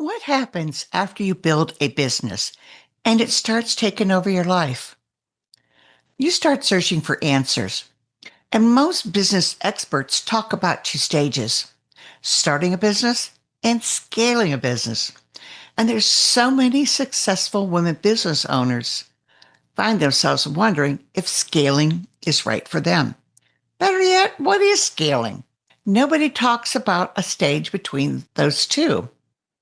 What happens after you build a business and it starts taking over your life? You start searching for answers. And most business experts talk about two stages: starting a business and scaling a business. And there's so many successful women business owners find themselves wondering if scaling is right for them. Better yet, what is scaling? Nobody talks about a stage between those two.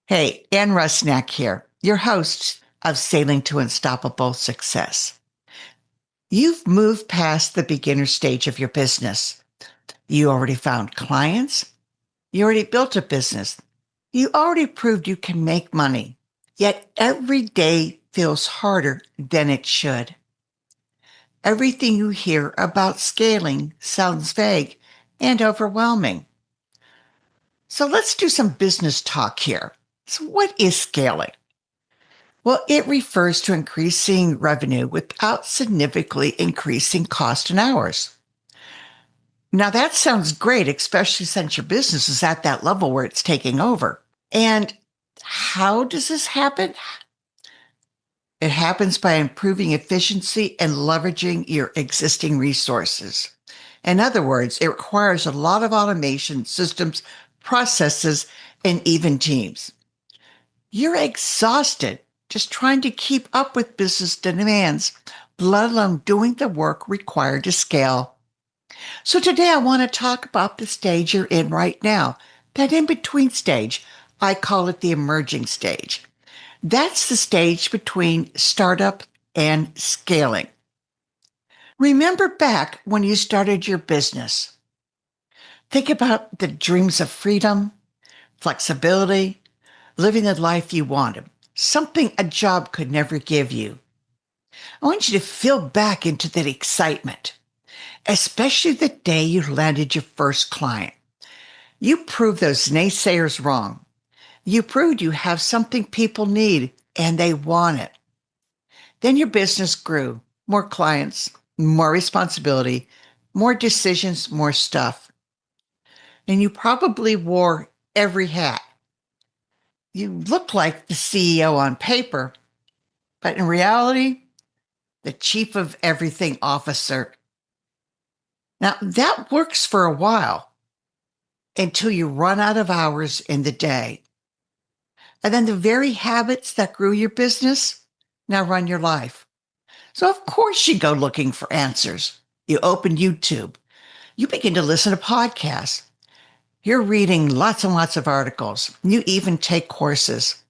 Hey, Ann Rusnak here, your host of Sailing to Unstoppable Success. You've moved past the beginner stage of your business. You already found clients. You already built a business. You already proved you can make money. Yet every day feels harder than it should. Everything you hear about scaling sounds vague and overwhelming. So let's do some business talk here. So what is scaling? Well, it refers to increasing revenue without significantly increasing cost and hours. Now, that sounds great, especially since your business is at that level where it's taking over. And how does this happen? It happens by improving efficiency and leveraging your existing resources. In other words, it requires a lot of automation, systems, processes, and even teams. You're exhausted just trying to keep up with business demands, let alone doing the work required to scale. So today I want to talk about the stage you're in right now, that in-between stage. I call it the emerging stage. That's the stage between startup and scaling. Remember back when you started your business. Think about the dreams of freedom, flexibility, living the life you wanted, something a job could never give you. I want you to feel back into that excitement, especially the day you landed your first client. You proved those naysayers wrong. You proved you have something people need and they want it. Then your business grew, more clients, more responsibility, more decisions, more stuff. And you probably wore every hat. You looked like the CEO on paper, but in reality, the chief of everything officer. Now, that works for a while until you run out of hours in the day. And then the very habits that grew your business now run your life. So, of course, you go looking for answers. You open YouTube. You begin to listen to podcasts. You're reading lots and lots of articles. You even take courses.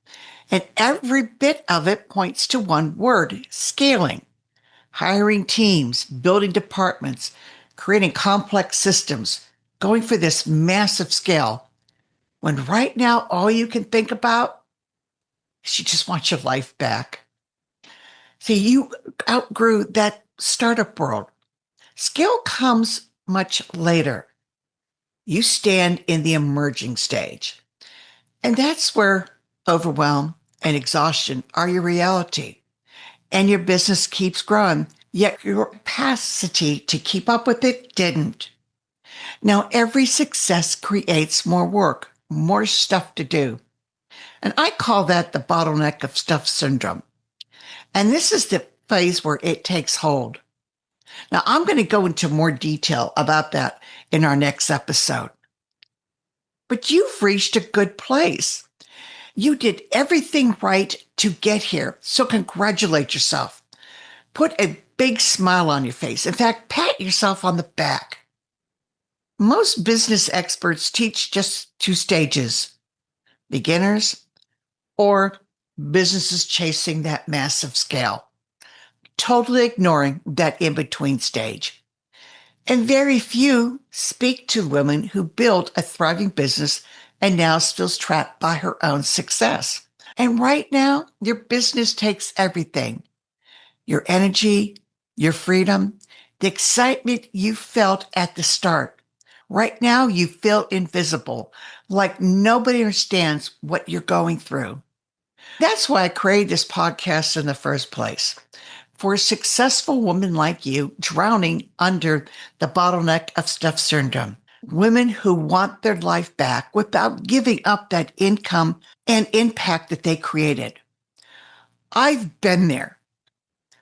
And every bit of it points to one word: scaling. Hiring teams, building departments, creating complex systems, going for this massive scale. When right now all you can think about is you just want your life back. See, you outgrew that startup world. Scale comes much later. You stand in the emerging stage. And that's where overwhelm and exhaustion are your reality. And your business keeps growing, yet your capacity to keep up with it didn't. Now, every success creates more work, more stuff to do. And I call that the bottleneck of stuff syndrome. And this is the phase where it takes hold. Now, I'm going to go into more detail about that in our next episode. But you've reached a good place. You did everything right to get here, so congratulate yourself. Put a big smile on your face. In fact, pat yourself on the back. Most business experts teach just two stages: beginners or businesses chasing that massive scale, totally ignoring that in-between stage. And very few speak to women who built a thriving business and now feels trapped by her own success. And right now, your business takes everything: your energy, your freedom, the excitement you felt at the start. Right now, you feel invisible, like nobody understands what you're going through. That's why I created this podcast in the first place. For a successful woman like you drowning under the bottleneck of stuff syndrome. Women who want their life back without giving up that income and impact that they created. I've been there.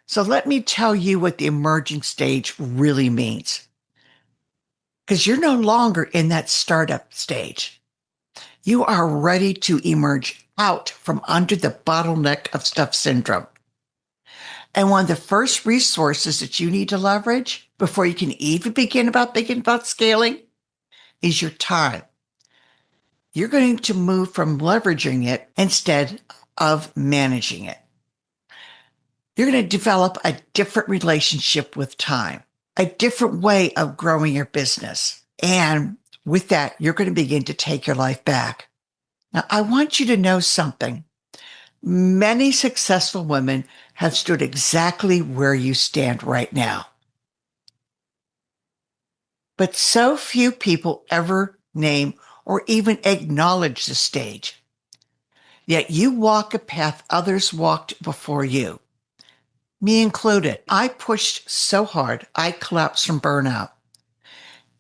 So let me tell you what the emerging stage really means. Because you're no longer in that startup stage. You are ready to emerge out from under the bottleneck of stuff syndrome. And one of the first resources that you need to leverage before you can even begin about thinking about scaling is your time. You're going to move from leveraging it instead of managing it. You're going to develop a different relationship with time, a different way of growing your business. And with that, you're going to begin to take your life back. Now, I want you to know something. Many successful women have stood exactly where you stand right now. But so few people ever name or even acknowledge the stage. Yet you walk a path others walked before you, me included. I pushed so hard, I collapsed from burnout.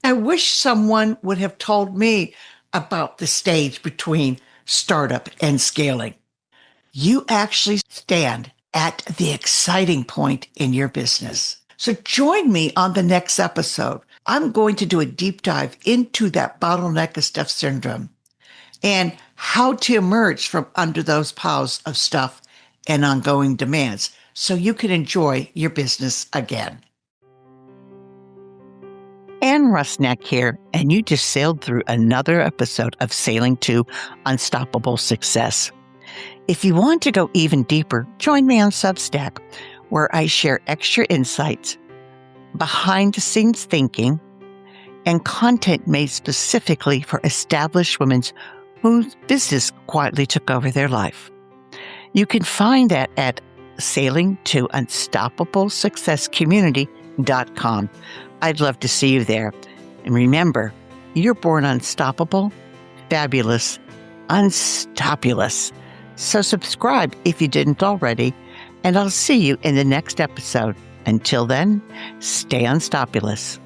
I wish someone would have told me about the stage between startup and scaling. You actually stand at the exciting point in your business. So join me on the next episode. I'm going to do a deep dive into that bottleneck of stuff syndrome and how to emerge from under those piles of stuff and ongoing demands so you can enjoy your business again. Ann Rusnak here, and you just sailed through another episode of Sailing to Unstoppable Success. If you want to go even deeper, join me on Substack, where I share extra insights, behind-the-scenes thinking, and content made specifically for established women whose business quietly took over their life. You can find that at sailingtounstoppablesuccesscommunity.com. I'd love to see you there. And remember, you're born unstoppable, fabulous, unstoppulous. So subscribe if you didn't already, and I'll see you in the next episode. Until then, stay unstoppulous.